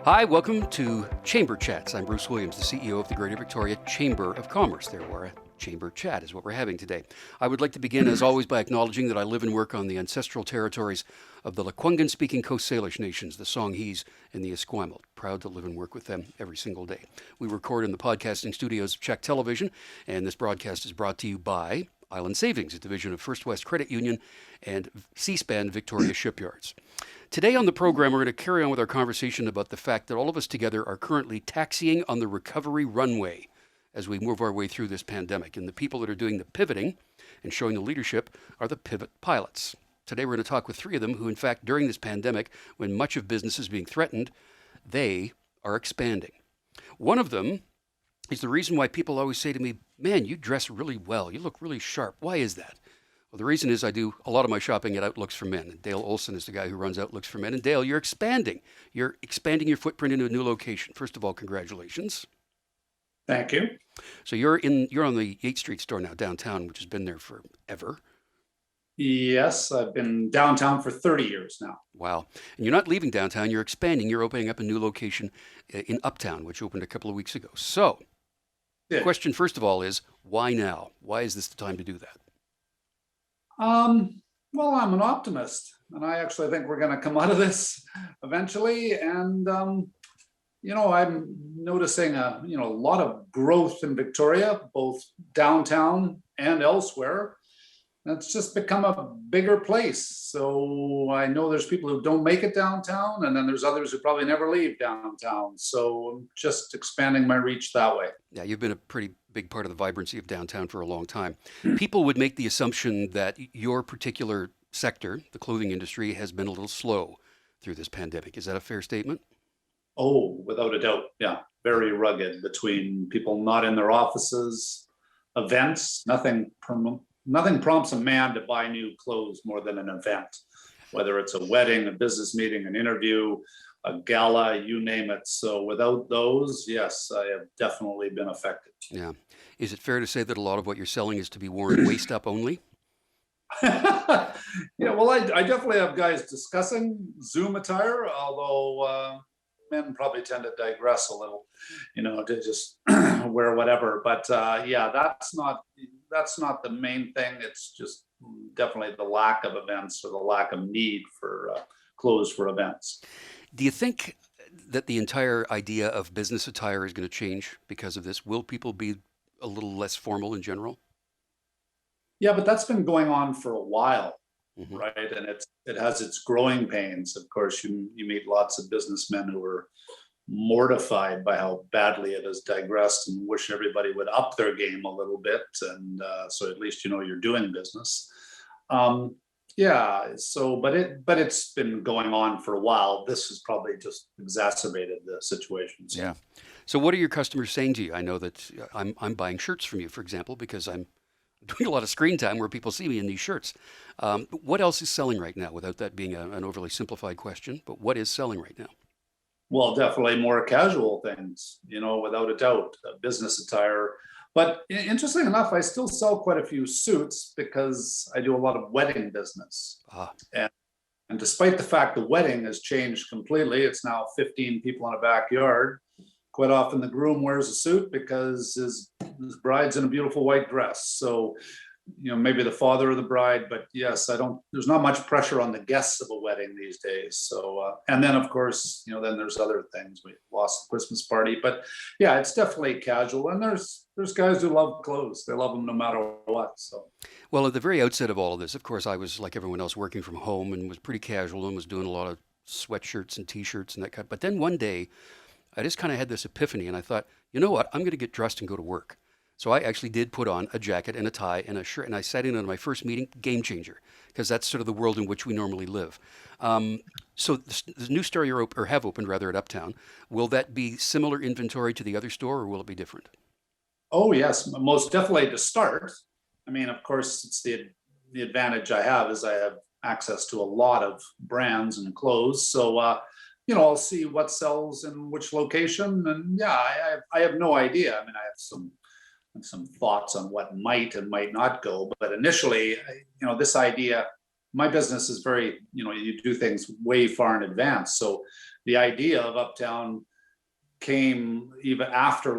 Hi, welcome to Chamber Chats. I'm Bruce Williams, the CEO of the Greater Victoria Chamber of Commerce. Therefore, a chamber chat is what we're having today. I would like to begin, as always, by acknowledging that I live and work on the ancestral territories of the Lekwungen-speaking Coast Salish nations, the Songhees and the Esquimalt. Proud to live and work with them every single day. We record in the podcasting studios of Czech Television, and this broadcast is brought to you by Island Savings, a division of First West Credit Union, and C-SPAN Victoria Shipyards. Today on the program, we're going to carry on with our conversation about the fact that all of us together are currently taxiing on the recovery runway as we move our way through this pandemic. And the people that are doing the pivoting and showing the leadership are the pivot pilots. Today, we're going to talk with three of them who, in fact, during this pandemic, when much of business is being threatened, they are expanding. One of them is the reason why people always say to me, man, you dress really well. You look really sharp. Why is that? Well, the reason is I do a lot of my shopping at Outlooks for Men. And Dale Olsen is the guy who runs Outlooks for Men. And Dale, you're expanding. You're expanding your footprint into a new location. First of all, congratulations. Thank you. So you're on the 8th Street store now, downtown, which has been there forever. Yes, I've been downtown for 30 years now. Wow. And you're not leaving downtown. You're expanding. You're opening up a new location in Uptown, which opened a couple of weeks ago. So the question, first of all, is why now? Why is this the time to do that? Well, I'm an optimist, and I actually think we're going to come out of this eventually. And, I'm noticing a lot of growth in Victoria, both downtown and elsewhere. It's just become a bigger place. So I know there's people who don't make it downtown, and then there's others who probably never leave downtown. So I'm just expanding my reach that way. Yeah, you've been a pretty big part of the vibrancy of downtown for a long time. People would make the assumption that your particular sector, the clothing industry, has been a little slow through this pandemic. Is that a fair statement? Oh, without a doubt. Yeah, very rugged between people not in their offices, events, nothing prompts a man to buy new clothes more than an event, whether it's a wedding, a business meeting, an interview, a gala, you name it. So without those, yes, I have definitely been affected. Yeah. Is it fair to say that a lot of what you're selling is to be worn waist up only? Well, I definitely have guys discussing Zoom attire, although men probably tend to digress a little, to just wear whatever. But that's not the main thing. It's just definitely the lack of events or the lack of need for clothes for events. Do you think that the entire idea of business attire is going to change because of this? Will people be a little less formal in general? Yeah, but that's been going on for a while, Mm-hmm. right? And it has its growing pains. Of course, you meet lots of businessmen who are mortified by how badly it has digressed and wish everybody would up their game a little bit. And so at least you're doing business. But it's been going on for a while. This has probably just exacerbated the situation. Yeah. So what are your customers saying to you? I know that I'm buying shirts from you, for example, because I'm doing a lot of screen time where people see me in these shirts. What else is selling right now, without that being an overly simplified question, but what is selling right now? Well, definitely more casual things, without a doubt, business attire. But interestingly enough, I still sell quite a few suits because I do a lot of wedding business. And despite the fact the wedding has changed completely, it's now 15 people in a backyard. Quite often the groom wears a suit because his bride's in a beautiful white dress. So, maybe the father of the bride, but yes, there's not much pressure on the guests of a wedding these days. So, and then of course, then there's other things. We lost the Christmas party, but yeah, it's definitely casual. And there's guys who love clothes. They love them no matter what. So, well, at the very outset of all of this, of course, I was like everyone else working from home and was pretty casual and was doing a lot of sweatshirts and t-shirts and that kind. But then one day I just kind of had this epiphany and I thought, you know what, I'm going to get dressed and go to work. So I actually did put on a jacket and a tie and a shirt, and I sat in on my first meeting, game changer, because that's sort of the world in which we normally live. So the new store have opened rather at Uptown, will that be similar inventory to the other store, or will it be different? Oh yes, most definitely to start. I mean, of course, it's the advantage I have is I have access to a lot of brands and clothes. So I'll see what sells in which location, and I have no idea. I mean, I have some thoughts on what might and might not go, but initially, this idea, my business is very, you do things way far in advance. So the idea of Uptown came even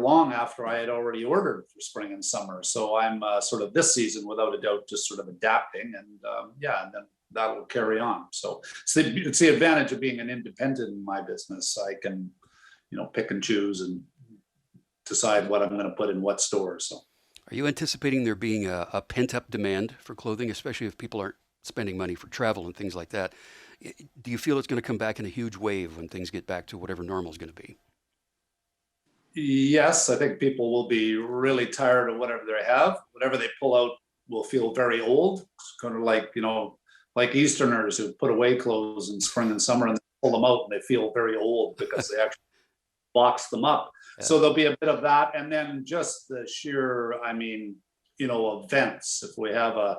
long after I had already ordered for spring and summer. So I'm sort of this season, without a doubt, just sort of adapting, and and then that will carry on. So it's the advantage of being an independent in my business. I can, pick and choose and decide what I'm going to put in what store. So Are you anticipating there being a pent-up demand for clothing, especially if people aren't spending money for travel and things like that? Do you feel it's going to come back in a huge wave when things get back to whatever normal is going to be? yes, I think people will be really tired of whatever they have. Whatever they pull out will feel very old. It's kind of like, like Easterners who put away clothes in spring and summer and they pull them out and they feel very old because they actually box them up. Yeah. So there'll be a bit of that. And then just the sheer, events. If we have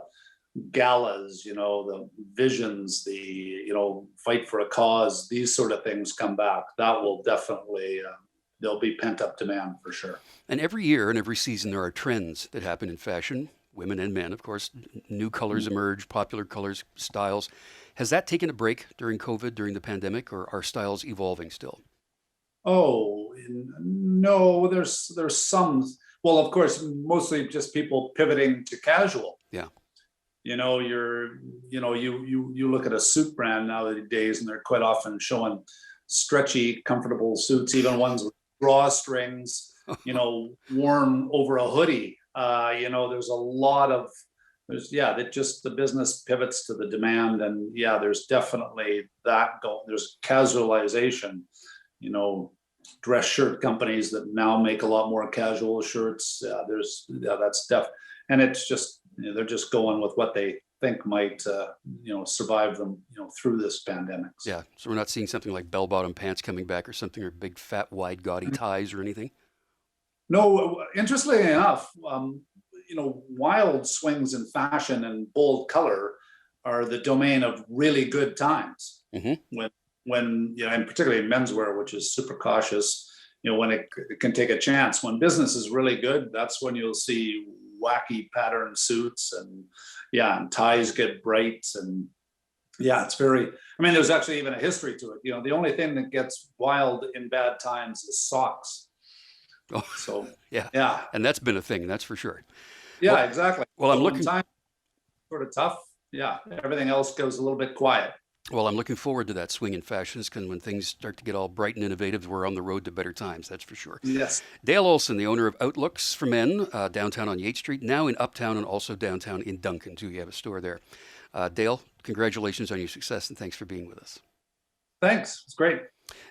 galas, the visions, the, fight for a cause, these sort of things come back, that will definitely, there'll be pent up demand for sure. And every year and every season, there are trends that happen in fashion, women and men, of course. New colors emerge, popular colors, styles. Has that taken a break during COVID, during the pandemic, or are styles evolving still? Oh, no, there's some, well, of course, mostly just people pivoting to casual. Yeah. You look at a suit brand nowadays and they're quite often showing stretchy, comfortable suits, even ones with drawstrings, worn over a hoodie. There's a lot of, that just the business pivots to the demand. And there's definitely that going. There's casualization, dress shirt companies that now make a lot more casual shirts. And it's just, they're just going with what they think might, survive them, through this pandemic. Yeah. So we're not seeing something like bell-bottom pants coming back or something, or big, fat, wide, gaudy ties or anything? No, interestingly enough, wild swings in fashion and bold color are the domain of really good times. Mm-hmm. When and particularly in menswear, which is super cautious, when it can take a chance. When business is really good, that's when you'll see wacky pattern suits and ties get bright. And it's very, there's actually even a history to it. The only thing that gets wild in bad times is socks. Oh, so yeah. And that's been a thing, that's for sure. Yeah, exactly. Well, I'm looking time sort of tough. Yeah, everything else goes a little bit quiet. Well, I'm looking forward to that swing in fashions, because when things start to get all bright and innovative, we're on the road to better times, that's for sure. Yes. Dale Olsen, the owner of Outlooks for Men, downtown on Yates Street, now in Uptown and also downtown in Duncan, too. You have a store there. Dale, congratulations on your success, and thanks for being with us. Thanks. It's great.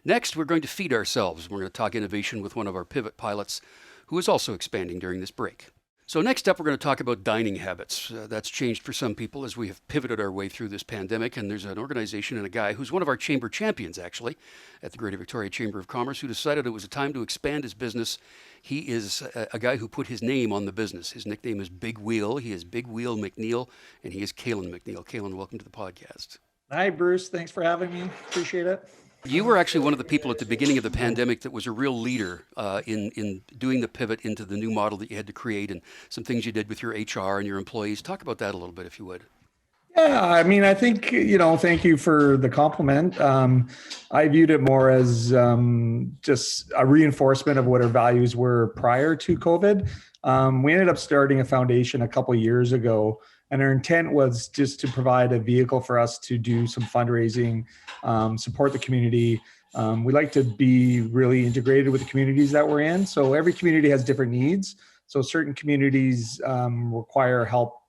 Next, we're going to feed ourselves. We're going to talk innovation with one of our pivot pilots who is also expanding during this break. So next up, we're going to talk about dining habits. That's changed for some people as we have pivoted our way through this pandemic. And there's an organization and a guy who's one of our chamber champions, actually, at the Greater Victoria Chamber of Commerce, who decided it was a time to expand his business. He is a guy who put his name on the business. His nickname is Big Wheel. He is Big Wheel McNeil, and he is Calen McNeil. Calen, welcome to the podcast. Hi, Bruce. Thanks for having me. Appreciate it. You were actually one of the people at the beginning of the pandemic that was a real leader in doing the pivot into the new model that you had to create, and some things you did with your HR and your employees. Talk about that a little bit, if you would. Yeah, I think, thank you for the compliment. I viewed it more as just a reinforcement of what our values were prior to COVID. We ended up starting a foundation a couple of years ago, and our intent was just to provide a vehicle for us to do some fundraising, support the community. We like to be really integrated with the communities that we're in. So every community has different needs. So certain communities require help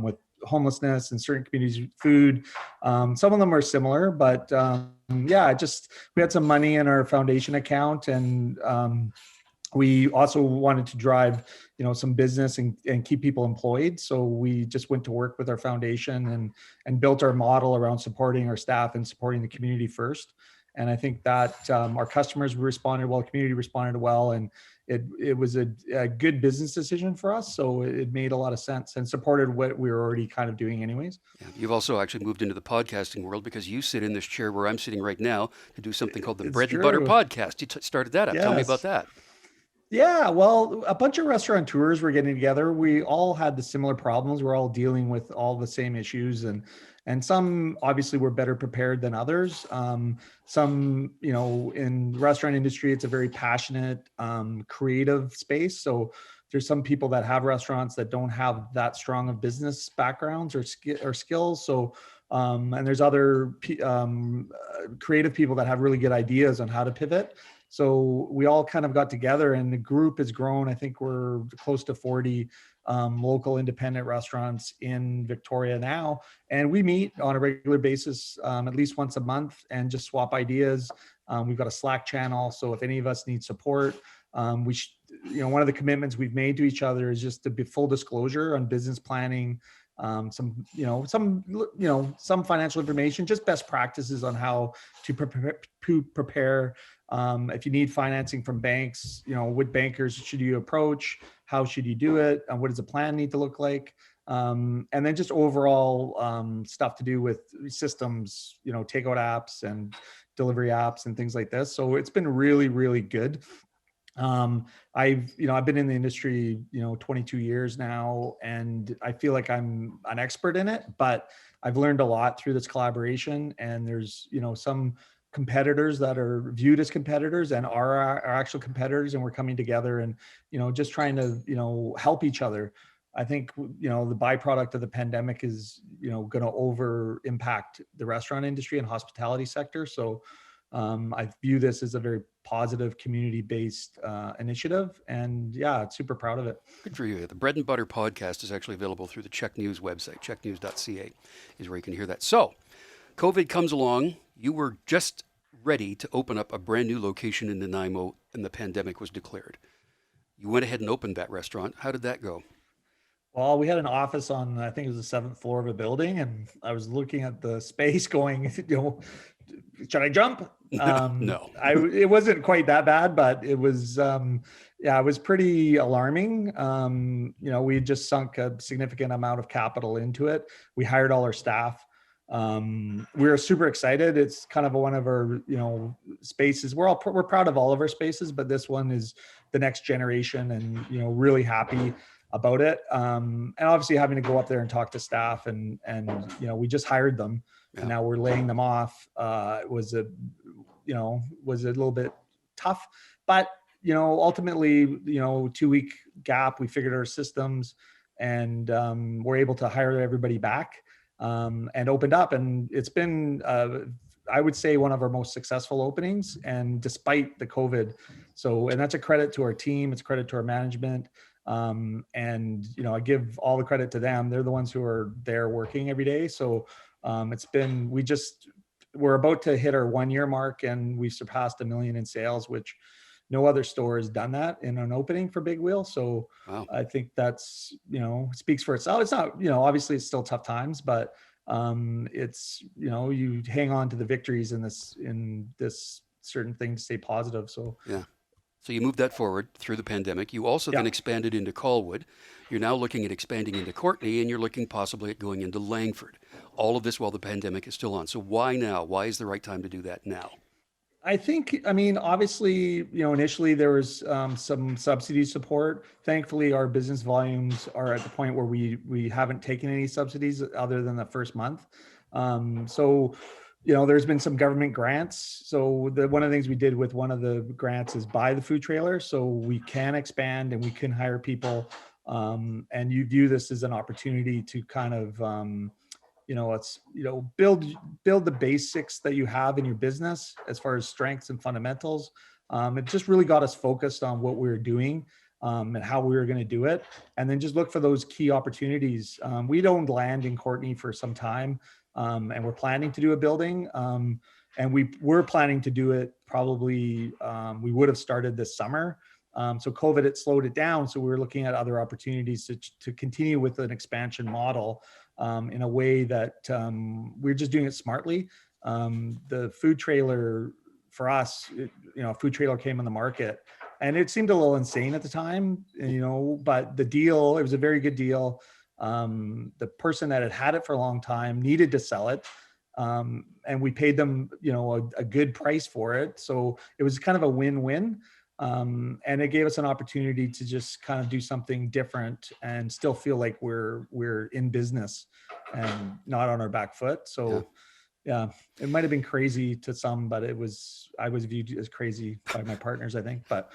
with homelessness, and certain communities food. Some of them are similar, but we had some money in our foundation account, and we also wanted to drive, some business and keep people employed. So we just went to work with our foundation and built our model around supporting our staff and supporting the community first. And I think that our customers responded well, community responded well, and it was a good business decision for us. So it made a lot of sense and supported what we were already kind of doing anyways. Yeah, you've also actually moved into the podcasting world, because you sit in this chair where I'm sitting right now to do something called the Bread and Butter Podcast. You started that up. Yes. Tell me about that. Yeah, well, a bunch of restaurateurs were getting together. We all had the similar problems. We're all dealing with all the same issues, and some obviously were better prepared than others. Some, in the restaurant industry, it's a very passionate, creative space. So there's some people that have restaurants that don't have that strong of business backgrounds or skills. So and there's other creative people that have really good ideas on how to pivot. So we all kind of got together and the group has grown. I think we're close to 40 local independent restaurants in Victoria now. And we meet on a regular basis, at least once a month, and just swap ideas. We've got a Slack channel. So if any of us need support, one of the commitments we've made to each other is just to be full disclosure on business planning, some financial information, just best practices on how to prepare. If you need financing from banks, what bankers should you approach? How should you do it? What does the plan need to look like? And then just overall stuff to do with systems, takeout apps and delivery apps and things like this. So it's been really, really good. I've been in the industry, 22 years now, and I feel like I'm an expert in it, but I've learned a lot through this collaboration. And there's, some competitors that are viewed as competitors and are our actual competitors, and we're coming together and, just trying to, help each other. I think, the byproduct of the pandemic is, going to over impact the restaurant industry and hospitality sector. So I view this as a very positive community-based initiative, and yeah, super proud of it. Good for you. The Bread and Butter podcast is actually available through the Czech News website. Czechnews.ca is where you can hear that. So, COVID comes along. You were just ready to open up a brand new location in Nanaimo, and the pandemic was declared. You went ahead and opened that restaurant. How did that go? Well, we had an office on, I think it was the seventh floor of a building, and I was looking at the space going, should I jump? No. It wasn't quite that bad, but it was, it was pretty alarming. We had just sunk a significant amount of capital into it. We hired all our staff. We were super excited. It's kind of one of our, spaces. We're proud of all of our spaces, but this one is the next generation, and, really happy about it. And obviously having to go up there and talk to staff and, we just hired them. Yeah. And now we're laying them off. Was a little bit tough, but, ultimately, 2-week gap, we figured our systems and we're able to hire everybody back and opened up. And it's been, I would say, one of our most successful openings, and despite the COVID. And that's a credit to our team. It's a credit to our management. And, I give all the credit to them. They're the ones who are there working every day. So we're about to hit our 1-year mark, and we surpassed $1 million in sales, which no other store has done that in an opening for Big Wheel. So wow. I think that's, speaks for itself. It's not, obviously it's still tough times, but it's, you hang on to the victories in this certain thing to stay positive. So yeah. So you moved that forward through the pandemic. You also then expanded into Colwood. You're now looking at expanding into Courtenay, and you're looking possibly at going into Langford. All of this while the pandemic is still on. So why now? Why is the right time to do that now? I think, obviously, initially there was some subsidy support. Thankfully, our business volumes are at the point where we haven't taken any subsidies other than the first month. There's been some government grants. So one of the things we did with one of the grants is buy the food trailer, so we can expand and we can hire people. And you view this as an opportunity to kind of, build the basics that you have in your business as far as strengths and fundamentals. It just really got us focused on what we were doing and how we were going to do it. And then just look for those key opportunities. We'd owned land in Courtenay for some time. And we're planning to do a building, and we were planning to do it probably, we would have started this summer. So COVID had slowed it down. So we were looking at other opportunities to continue with an expansion model in a way that we're just doing it smartly. The food trailer for us, a food trailer came on the market, and it seemed a little insane at the time, but the deal, it was a very good deal. The person that had it for a long time needed to sell it. And we paid them, a good price for it. So it was kind of a win-win. And it gave us an opportunity to just kind of do something different and still feel like we're in business and not on our back foot. So yeah, it might have been crazy to some, but I was viewed as crazy by my partners, I think, but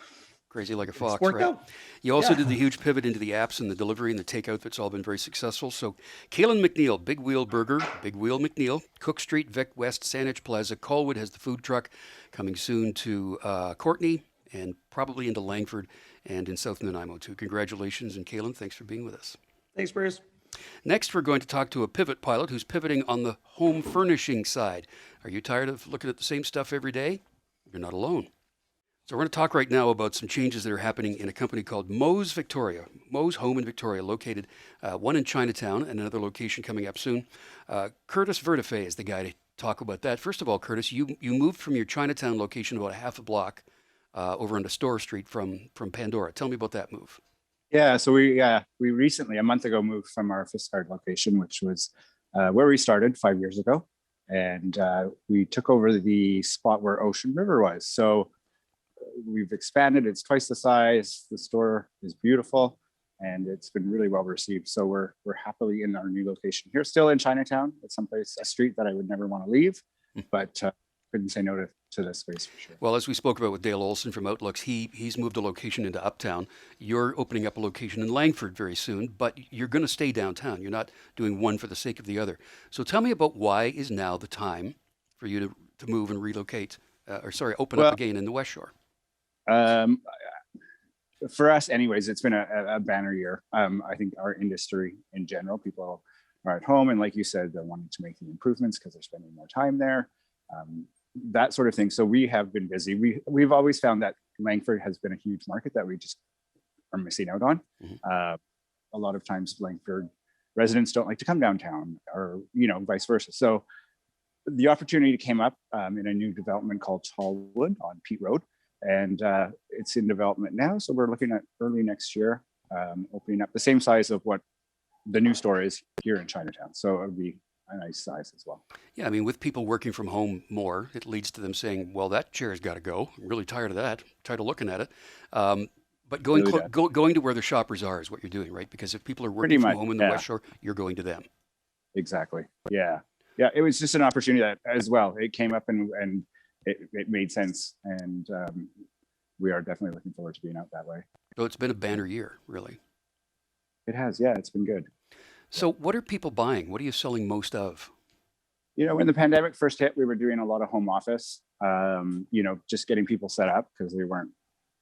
Crazy like a it's fox, worked right? out. You also Yeah. did the huge pivot into the apps and the delivery and the takeout that's all been very successful. So, Calen McNeil, Big Wheel Burger, Big Wheel McNeil, Cook Street, Vic West, Saanich Plaza, Colwood has the food truck coming soon to Courtney and probably into Langford and in South Nanaimo too. Congratulations, and Calen, thanks for being with us. Thanks, Bruce. Next, we're going to talk to a pivot pilot who's pivoting on the home furnishing side. Are you tired of looking at the same stuff every day? You're not alone. So we're going to talk right now about some changes that are happening in a company called Moe's Victoria. Moe's Home in Victoria, located one in Chinatown and another location coming up soon. Curtis Vertefeuille is the guy to talk about that. First of all, Curtis, you moved from your Chinatown location about a half a block over onto Store Street from Pandora. Tell me about that move. Yeah, so we recently, a month ago, moved from our Fiskard location, which was where we started 5 years ago, and we took over the spot where Ocean River was. So we've expanded; it's twice the size. The store is beautiful, and it's been really well received. So we're happily in our new location here, still in Chinatown. It's someplace, a street that I would never want to leave, but couldn't say no to this space for sure. Well, as we spoke about with Dale Olsen from Outlooks, he's moved a location into Uptown. You're opening up a location in Langford very soon, but you're going to stay downtown. You're not doing one for the sake of the other. So tell me about why is now the time for you to move and relocate, open up again in the West Shore. For us anyways, it's been a banner year. I think our industry in general, people are at home, and like you said, they're wanting to make the improvements because they're spending more time there, that sort of thing. So we have been busy. We've always found that Langford has been a huge market that we just are missing out on. A lot of times Langford residents don't like to come downtown, or vice versa. So the opportunity came up in a new development called Tallwood on Pete Road. And it's in development now. So we're looking at early next year, opening up the same size of what the new store is here in Chinatown. So it would be a nice size as well. Yeah, I mean, with people working from home more, it leads to them saying, well, that chair's got to go. I'm really tired of that. Tired of looking at it. But going to where the shoppers are is what you're doing, right? Because if people are working from home in the West Shore, you're going to them. Exactly. Yeah. Yeah. It was just an opportunity that as well. It came up and it made sense, and we are definitely looking forward to being out that way. So it's been a banner year, really. It has, yeah, it's been good. So what are people buying? What are you selling most of? When the pandemic first hit, we were doing a lot of home office, just getting people set up because they weren't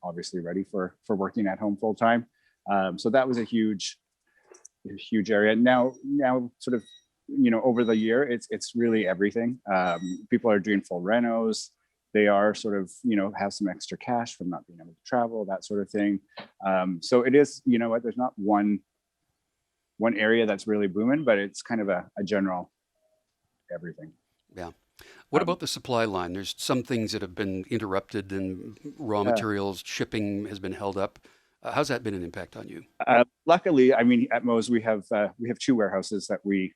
obviously ready for working at home full time. So that was a huge area. Now sort of, over the year, it's really everything. People are doing full renos. They are sort of, have some extra cash from not being able to travel, that sort of thing. So it is, there's not one area that's really booming, but it's kind of a general everything. Yeah. What about the supply line? There's some things that have been interrupted, and raw materials shipping has been held up. How's that been an impact on you? Luckily, I mean, at Moe's we have 2 warehouses that we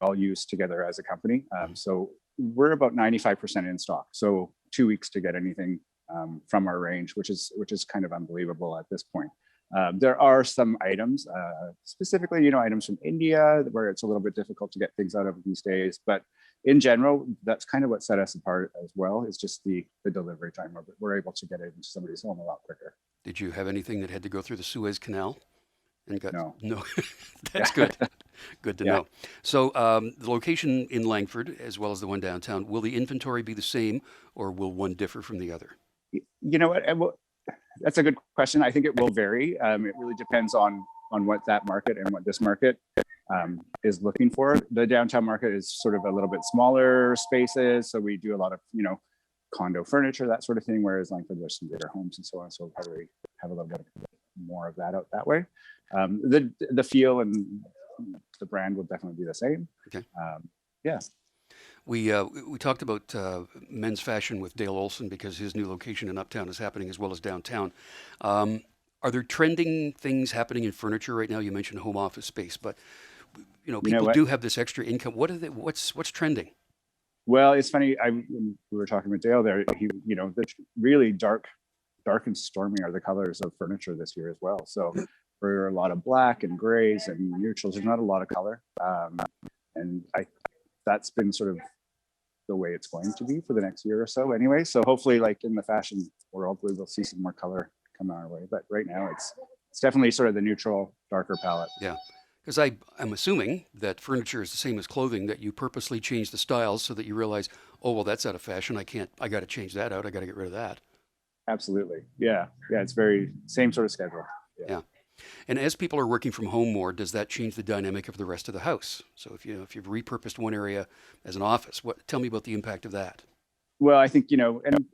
all use together as a company. So we're about 95% in stock. So 2 weeks to get anything from our range, which is kind of unbelievable at this point. There are some items, specifically, items from India, where it's a little bit difficult to get things out of these days. But in general, that's kind of what set us apart as well. Is just the delivery time. We're able to get it into somebody's home a lot quicker. Did you have anything that had to go through the Suez Canal? No. That's good. Good to know. So the location in Langford, as well as the one downtown, will the inventory be the same, or will one differ from the other? You know what? That's a good question. I think it will vary. It really depends on what that market and what this market is looking for. The downtown market is sort of a little bit smaller spaces, so we do a lot of condo furniture, that sort of thing. Whereas Langford, there's some bigger homes and so on, so we'll probably have a little bit more of that out that way. The feel and the brand will definitely be the same. Okay. Yeah. We talked about men's fashion with Dale Olsen because his new location in Uptown is happening as well as downtown. Are there trending things happening in furniture right now? You mentioned home office space, but people do have this extra income. What's trending? Well, it's funny. We were talking with Dale there. The really dark dark and stormy are the colors of furniture this year as well. So for a lot of black and grays and neutrals, there's not a lot of color. And that's been sort of the way it's going to be for the next year or so anyway. So hopefully, like in the fashion world, we will see some more color come our way. But right now it's definitely sort of the neutral, darker palette. Yeah. Because I'm assuming that furniture is the same as clothing, that you purposely change the styles so that you realize, oh, well, that's out of fashion. I got to change that out. I got to get rid of that. Absolutely. Yeah. Yeah. It's very same sort of schedule. Yeah. And as people are working from home more, does that change the dynamic of the rest of the house? So if you've repurposed one area as an office, tell me about the impact of that. Well, I think, and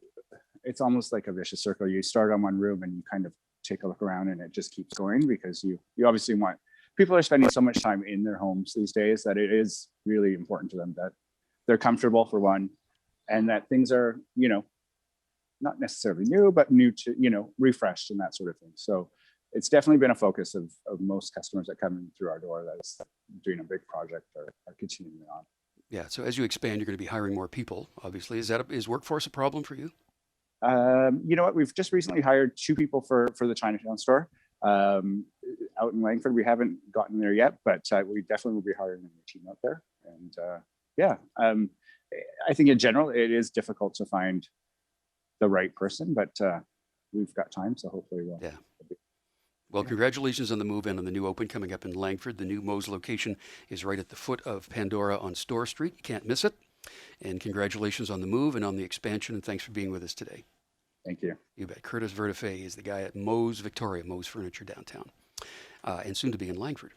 it's almost like a vicious circle. You start on one room and you kind of take a look around and it just keeps going, because you obviously want, people are spending so much time in their homes these days that it is really important to them that they're comfortable, for one, and that things are, not necessarily new, but new to, refreshed and that sort of thing. So it's definitely been a focus of most customers that come in through our door that's doing a big project or are continuing on. Yeah. So as you expand, you're going to be hiring more people, obviously. Is workforce a problem for you? You know what? We've just recently hired 2 people for the Chinatown store out in Langford. We haven't gotten there yet, but we definitely will be hiring a new team out there. And I think in general, it is difficult to find the right person, but we've got time, so hopefully we'll. Yeah. Well, congratulations on the move in on the new open coming up in Langford. The new Moe's location is right at the foot of Pandora on Store Street. You can't miss it. And congratulations on the move and on the expansion. And thanks for being with us today. Thank you. You bet. Curtis Vertefeuille is the guy at Moe's Victoria, Moe's Furniture downtown, and soon to be in Langford.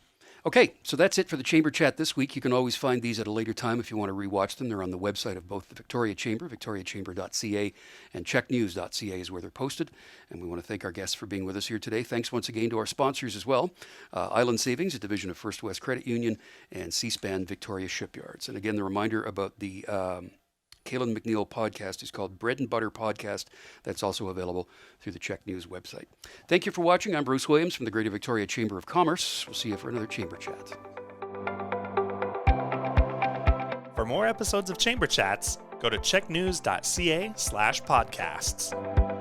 Okay, so that's it for the Chamber Chat this week. You can always find these at a later time if you want to rewatch them. They're on the website of both the Victoria Chamber, victoriachamber.ca, and checknews.ca is where they're posted. And we want to thank our guests for being with us here today. Thanks once again to our sponsors as well. Island Savings, a division of First West Credit Union, and C-SPAN Victoria Shipyards. And again, the reminder about the Calen McNeil podcast is called Bread and Butter Podcast. That's also available through the Check News website. Thank you for watching. I'm Bruce Williams from the Greater Victoria Chamber of Commerce. We'll see you for another Chamber Chat. For more episodes of Chamber Chats, go to checknews.ca/podcasts.